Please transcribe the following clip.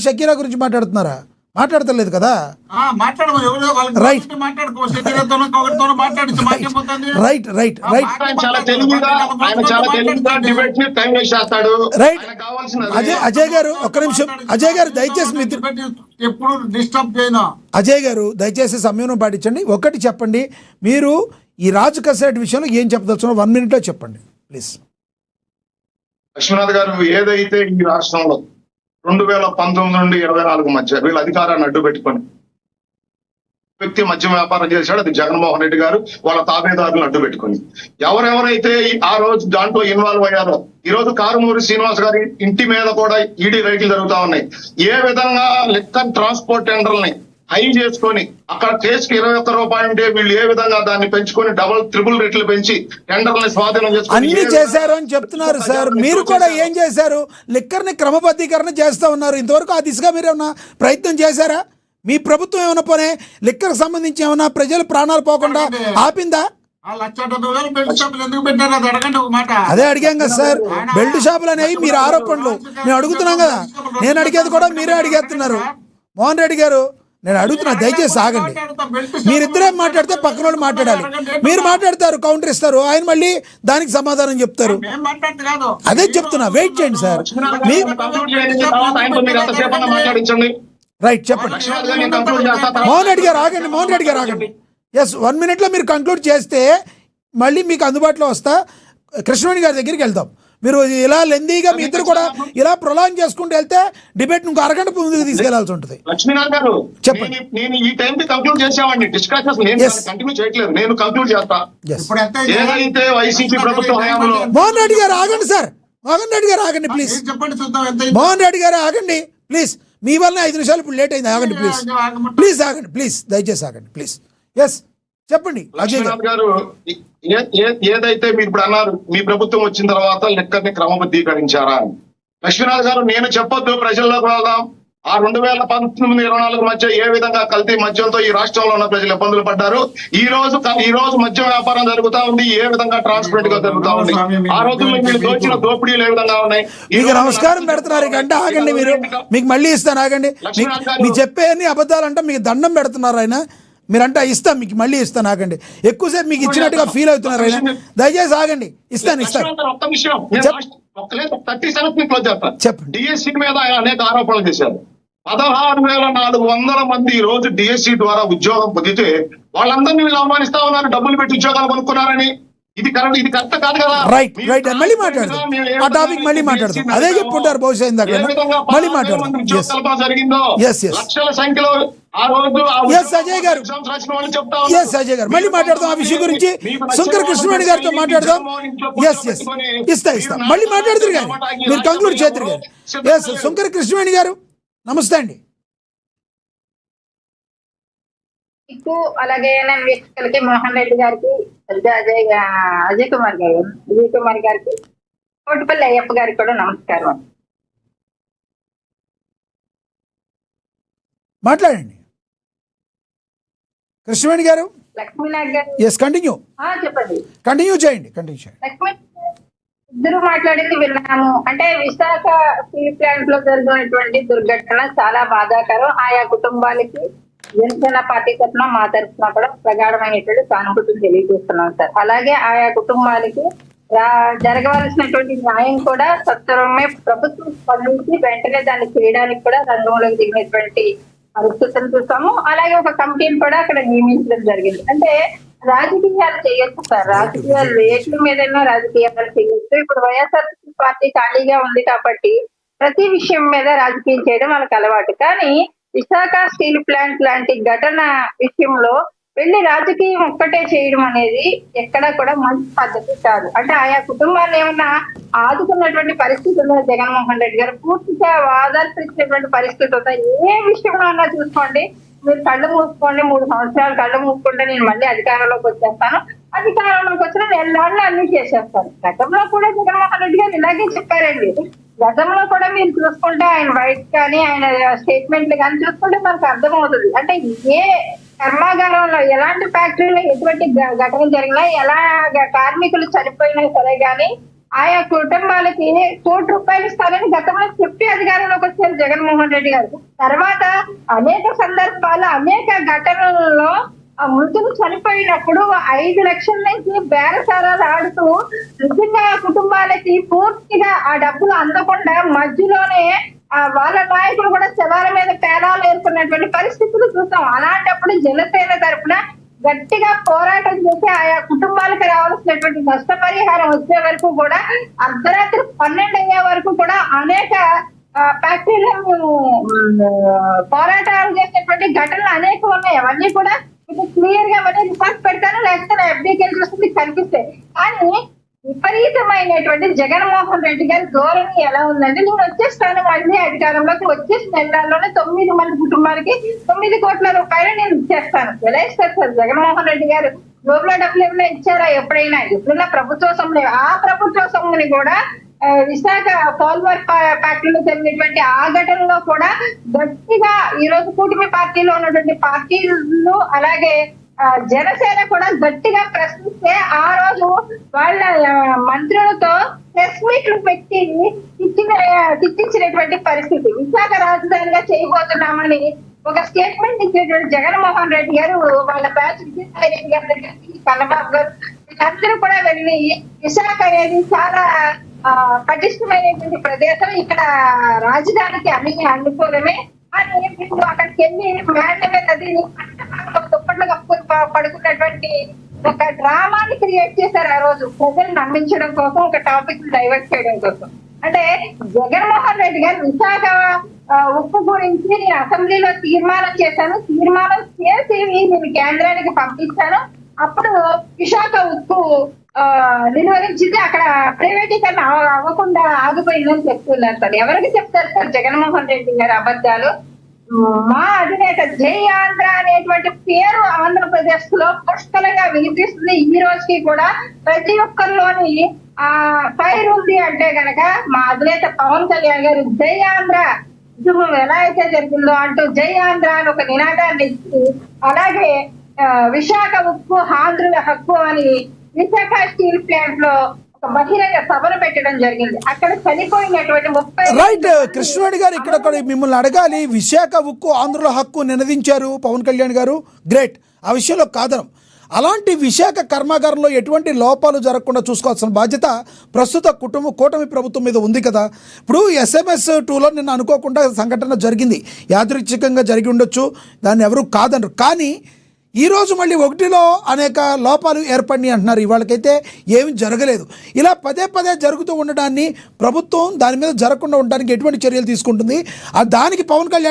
షకీరా గురించి మాట్లాడుతున్నారా? మాట్లాడతలేదు కదా. Right right right right Ajay గారు ఒక్క నిమిషం. అజయ్ గారు దయచేసి ఎప్పుడు డిస్టర్బ్ చేయను. అజయ్ గారు దయచేసి సమయం పాటించండి. ఒకటి చెప్పండి, మీరు ఈ రాజు కసేటి విషయంలో ఏం చెప్పదలుచున్నారో 1 minute లో చెప్పండి ప్లీజ్. లక్ష్మీనాథ్ గారు, ఏదైతే ఈ రాష్ట్రంలో 2019 నుండి 24 మధ్య వీళ్ళ అధికారాన్ని అడ్డు పెట్టుకొని వ్యక్తి మద్యం వ్యాపారం చేశాడు, అది జగన్మోహన్ రెడ్డి గారు వాళ్ళ తాబేదారులను అడ్డు పెట్టుకొని. ఎవరెవరైతే ఆ రోజు దాంట్లో ఇన్వాల్వ్ అయ్యారో, ఈ రోజు కారుమూరి శ్రీనివాస్ గారి ఇంటి మీద కూడా ఈడీ రైట్లు జరుగుతా ఉన్నాయి. ఏ విధంగా లిక్కర్ ట్రాన్స్పోర్ట్ టెండర్లని హై చేసుకొని అక్కడ కేసుకి 21 రూపాయలు ఉంటే వీళ్ళు ఏ విధంగా దాన్ని పెంచుకొని ట్రిపుల్ రేట్లు పెంచి టెండర్ని స్వాధీనం చేసుకొని అన్ని చేశారు అని చెప్తున్నారు సార్. మీరు కూడా ఏం చేశారు? లిక్కర్ ని క్రమబద్ధీకరణ చేస్తా ఉన్నారు. ఇంతవరకు ఆ దిశగా మీరు ఏమన్నా ప్రయత్నం చేశారా? మీ ప్రభుత్వం ఏమైనా పోనే లిక్కర్ సంబంధించి ఏమన్నా ప్రజలు ప్రాణాలు పోకుండా ఆపిందా? అదే అడిగాం కదా సార్. బెల్ట్ షాపులు అనేవి మీరు ఆరోపణలు మేము అడుగుతున్నాం కదా. నేను అడిగేది కూడా మీరే అడిగేస్తున్నారు. మోహన్ రెడ్డి గారు, నేను అడుగుతున్నా, దయచేసి ఆగండి. మీరిద్దరే మాట్లాడితే పక్కన వాళ్ళు మాట్లాడాలి. మీరు మాట్లాడతారు, కౌంటర్ ఇస్తారు, ఆయన మళ్ళీ దానికి సమాధానం చెప్తారు. అదే చెప్తున్నా, వెయిట్ చేయండి సార్. రైట్, చెప్పండి. మోహన్ రెడ్డి గారు ఆగండి, మోహన్ రెడ్డి గారు ఆగండి. ఎస్, 1 minute లో మీరు కంక్లూడ్ చేస్తే మళ్ళీ మీకు అందుబాటులో వస్తా. కృష్ణవేణి గారి దగ్గరికి వెళ్తాం. మీరు ఇలా లెందీగా మీ ఇద్దరు కూడా ఇలా ప్రొలాంగ్ చేసుకుంటూ వెళ్తే డిబేట్ ఇంకో అరగంట ముందుకు తీసుకెళ్లాల్సి ఉంటుంది. లక్ష్మీనాథ్ గారు, చెప్పండి. నేను ఈ టైం కి కంక్లూడ్ చేసామండి. డిస్కషన్స్ నేను కంటిన్యూ చేయట్లేదు, నేను కంక్లూడ్ చేస్తా. ఏదైతే వైసీపీ ప్రభుత్వం హయాంలో. మోహన్ రెడ్డి గారు ఆగండి సార్, మోహన్ రెడ్డి గారు ఆగండి ప్లీజ్. మోహన్ రెడ్డి గారు ఆగండి ప్లీజ్. మీ వల్ల 5 నిమిషాలు ఇప్పుడు లేట్ అయింది. ఆగండి ప్లీజ్, ప్లీజ్ ఆగండి ప్లీజ్, దయచేసి ఆగండి ప్లీజ్. ఎస్, చెప్పండి. లక్ష్మీనాథ్ గారు, ఏదైతే మీరు ఇప్పుడు అన్నారు, మీ ప్రభుత్వం వచ్చిన తర్వాత లెక్కర్ని క్రమబద్ధీకరించారా అని. లక్ష్మీనాథ్ గారు, నేను చెప్పొద్దు, ప్రజల్లోకి వెళ్దాం. ఆ 2019-24 మధ్య ఏ విధంగా కల్తీ మద్యంతో ఈ రాష్ట్రంలో ఉన్న ప్రజలు ఇబ్బందులు పడ్డారు. ఈ రోజు మద్యం వ్యాపారం జరుగుతా ఉంది, ఏ విధంగా ట్రాన్స్పరెంట్ గా జరుగుతా ఉంది. ఆ రోజు మీరు దోచిన దోపిడీలు ఏ విధంగా ఉన్నాయి. మీకు నమస్కారం పెడుతున్నారు. గంట ఆగండి, మీరు మీకు మళ్ళీ ఇస్తాను. ఆగండి, మీకు చెప్పే అబద్ధాలంటే మీకు దండం పెడుతున్నారు ఆయన. మీరంటే ఇస్తాను, మీకు మళ్ళీ ఇస్తాను. ఆగండి, ఎక్కువసేపు మీకు ఇచ్చినట్టుగా ఫీల్ అవుతున్నారు ఆయన. దయచేసి ఆగండి, ఇస్తాను. ఒక్క విషయం 30 seconds క్లోజ్ చేస్తాను. చెప్పండి. డిఎస్సి మీద ఆయన అనేక ఆరోపణలు చేశారు. 16,400 మంది ఈ రోజు డిఎస్సి ద్వారా ఉద్యోగం పొందితే వాళ్ళందరినీ వీళ్ళు అవమానిస్తా ఉన్నారు, డబ్బులు పెట్టి ఉద్యోగాలు కొనుక్కున్నారని. ఇది కరెక్ట్ కాదు కదా. రైట్ రైట్, మళ్ళీ మాట్లాడదాం. ఆ టాపిక్ మళ్ళీ మాట్లాడదాం. అదే చెప్పుకుంటారు బహుశా ఇందాక. మళ్ళీ మాట్లాడదాం. జరిగిందో లక్షల సంఖ్యలో ఆ రోజు అజయ్ గారు, అజయ్ గారు మళ్ళీ మాట్లాడదాం ఆ విషయం గురించి. శంకర్ కృష్ణవేణి గారితో మాట్లాడదాం. ఇస్తా మళ్ళీ మాట్లాడుతురు కానీ మీరు కంక్లూడ్ చేద్దరు కానీ. ఎస్, శంకర్ కృష్ణవేణి గారు నమస్తే అండి. అలాగే నేను వీక్షకులకి, మోహన్ రెడ్డి గారికి, అజయ్ కుమార్ గారికి, కోటిపల్లి అయ్యప్ప గారికి కూడా నమస్కారం. మాట్లాడండి కృష్ణవేణి గారు. లక్ష్మీనాథ్ గారు, ఎస్, కంటిన్యూ చేయండి. లక్ష్మీ, ఇద్దరు మాట్లాడింది విన్నాము. అంటే విశాఖ స్టీల్ ప్లాంట్ లో జరిగినటువంటి దుర్ఘటన చాలా బాధాకరం. ఆయా కుటుంబాలకి జనసేన పార్టీ తరఫున, మా తరఫున కూడా ప్రగాఢమైనటువంటి సానుభూతిని తెలియజేస్తున్నాం సార్. అలాగే ఆయా కుటుంబాలకి జరగవలసినటువంటి న్యాయం కూడా సత్వరమే ప్రభుత్వం స్పందించి వెంటనే దాన్ని చేయడానికి కూడా రంగంలోకి దిగినటువంటి పరిస్థితులు చూసాము. అలాగే ఒక కమిటీని కూడా అక్కడ నియమించడం జరిగింది. అంటే రాజకీయాలు చేయొచ్చు సార్, రాజకీయాలు రేట్ల మీదైనా రాజకీయాలు చేయొచ్చు. ఇప్పుడు వైఎస్ఆర్సీపీ పార్టీ ఖాళీగా ఉంది కాబట్టి ప్రతి విషయం మీద రాజకీయం చేయడం వాళ్ళకి అలవాటు. కానీ విశాఖ స్టీల్ ప్లాంట్ లాంటి ఘటన విషయంలో వెళ్ళి రాజకీయం ఒక్కటే చేయడం అనేది ఎక్కడా కూడా మంచి పద్ధతి కాదు. అంటే ఆయా కుటుంబాలు ఏమన్నా ఆదుకున్నటువంటి పరిస్థితుల్లో జగన్మోహన్ రెడ్డి గారు పూర్తిగా ఆదర్శించినటువంటి పరిస్థితి ఉందా? ఏ విషయంలో అన్నా చూసుకోండి, మీరు కళ్ళు మూసుకోండి, 3 సంవత్సరాలు కళ్ళు మూసుకుంటే నేను మళ్ళీ అధికారంలోకి వచ్చేస్తాను, అధికారంలోకి వచ్చిన 2 అన్ని చేసేస్తాను. గతంలో కూడా జగన్మోహన్ రెడ్డి గారు ఇలాగే చెప్పారండి. గతంలో కూడా మీరు చూసుకుంటే ఆయన బయట కానీ ఆయన స్టేట్మెంట్లు కానీ చూసుకుంటే మనకు అర్థమవుతుంది. అంటే ఏ కర్మాగారంలో ఎలాంటి ఫ్యాక్టరీలో ఎటువంటి ఘటన జరిగినా, ఎలా కార్మికులు చనిపోయినా సరే కానీ ఆయా కుటుంబాలకి ₹1,00,00,000 ఇస్తారని గతంలో చెప్పి అధికారంలోకి వచ్చారు జగన్మోహన్ రెడ్డి గారు. తర్వాత అనేక సందర్భాలు అనేక ఘటనలలో ఆ మృతులు చనిపోయినప్పుడు 5 లక్షల నుంచి బేరసారాలు ఆడుతూ నిజంగా కుటుంబాలకి పూర్తిగా ఆ డబ్బులు అందకుండా మధ్యలోనే వాళ్ళ నాయకులు కూడా శవాల మీద పేలాలు ఏర్పడినటువంటి పరిస్థితులు చూస్తాం. అలాంటప్పుడు జనసేన తరఫున గట్టిగా పోరాటం చేసి ఆయా కుటుంబాలకు రావాల్సినటువంటి నష్టపరిహారం వచ్చే వరకు కూడా అర్ధరాత్రి 12 అయ్యే వరకు కూడా అనేక ఫ్యాక్టరీలను పోరాటాలు చేసినటువంటి ఘటనలు అనేక ఉన్నాయి. అవన్నీ కూడా మీకు క్లియర్ గా అవన్నీ రిపోర్ట్ పెడతాను, లేకపోతే FBK చూస్తే కనిపిస్తాయి. కానీ విపరీతమైనటువంటి జగన్మోహన్ రెడ్డి గారి ధోరణి ఎలా ఉందంటే, నేను వచ్చేస్తాను మళ్ళీ అధికారంలోకి, వచ్చేసి నెలలోనే 9 మంది కుటుంబాలకి ₹9 కోట్ల నేను ఇచ్చేస్తాను. ఎలా ఇస్తారు సార్ జగన్మోహన్ రెడ్డి గారు? జోబులో డబ్బులు ఏమైనా ఇచ్చారా ఎప్పుడైనా ప్రభుత్వ సొమ్ము? ఆ ప్రభుత్వ సొమ్ముని కూడా విశాఖ పోల్వర్ ఫ్యాక్టరీలో జరిగినటువంటి ఆ ఘటనలో కూడా గట్టిగా ఈ రోజు కూటమి పార్టీలో ఉన్నటువంటి పార్టీలు అలాగే జనసేన కూడా గట్టిగా ప్రశ్నిస్తే ఆ రోజు వాళ్ళ మంత్రులతో ప్రెస్ మీట్లు పెట్టి తిట్టించినటువంటి పరిస్థితి. విశాఖ రాజధానిగా చేయబోతున్నామని ఒక స్టేట్మెంట్ ఇచ్చేటువంటి జగన్మోహన్ రెడ్డి గారు వాళ్ళ బ్యాచ్ విజయసాయి రెడ్డి గారి దగ్గరికి, కన్నబాబు గారు వీళ్ళందరూ కూడా వెళ్ళి విశాఖ అనేది చాలా పటిష్టమైనటువంటి ప్రదేశం, ఇక్కడ రాజధానికి అన్ని అనుకూలమే అని వీళ్ళు అక్కడికి వెళ్ళి మ్యాండ్ మీద దుప్పట్లు కప్పుకొని పడుకున్నటువంటి ఒక డ్రామాని క్రియేట్ చేశారు ఆ రోజు, ప్రజలు నమ్మించడం కోసం, ఒక టాపిక్ డైవర్ట్ చేయడం కోసం. అంటే జగన్మోహన్ రెడ్డి గారు విశాఖ ఉక్కు గురించి నేను అసెంబ్లీలో తీర్మానం చేశాను, తీర్మానం చేసి నేను కేంద్రానికి పంపిస్తాను, అప్పుడు విశాఖ ఉక్కు నిలువరించింది, అక్కడ ప్రైవేటీకరణ అవ్వకుండా ఆగిపోయిందని చెప్తున్నారు సార్. ఎవరికి చెప్తారు సార్ జగన్మోహన్ రెడ్డి గారు అబద్ధాలు? మా అధినేత జై ఆంధ్ర అనేటువంటి పేరు ఆంధ్రప్రదేశ్ లో పుష్కలంగా వినిపిస్తుంది. ఈ రోజుకి కూడా ప్రతి ఒక్కరిలోని ఆ ఫైర్ ఉంది అంటే గనక మా అధినేత పవన్ కళ్యాణ్ గారు జై ఆంధ్ర ఉద్యమం ఎలా అయితే జరిగిందో అంటూ జై ఆంధ్ర అని ఒక నినాదాన్ని ఇచ్చి, అలాగే విశాఖ ఉక్కు ఆంధ్రుల హక్కు అని విశాఖ స్టీల్ ప్లాంట్ లో ఒక బహిరంగ సభను పెట్టడం జరిగింది. అక్కడ చనిపోయినటువంటి 30 రైట్. కృష్ణవేణి గారు ఇక్కడ మిమ్మల్ని అడగాలి, విశాఖ ఉక్కు ఆంధ్రుల హక్కు నినదించారు పవన్ కళ్యాణ్ గారు, గ్రేట్, ఆ విషయంలో కాదనం. అలాంటి విశాఖ కర్మాగారంలో ఎటువంటి లోపాలు జరగకుండా చూసుకోవాల్సిన బాధ్యత ప్రస్తుత కూటమి ప్రభుత్వం మీద ఉంది కదా. ఇప్పుడు SMS 2లో నిన్న అనుకోకుండా సంఘటన జరిగింది, యాదృచ్ఛికంగా జరిగి ఉండొచ్చు, దాన్ని ఎవరు కాదనరు. కానీ ఈరోజు మళ్ళీ 1లో అనేక లోపాలు ఏర్పడినాయి అంటున్నారు. ఇవాళకైతే ఏమీ జరగలేదు. ఇలా పదే జరుగుతూ ఉండడాన్ని ప్రభుత్వం దాని మీద జరగకుండా ఉండడానికి ఎటువంటి చర్యలు తీసుకుంటుంది? దానికి పవన్ కళ్యాణ్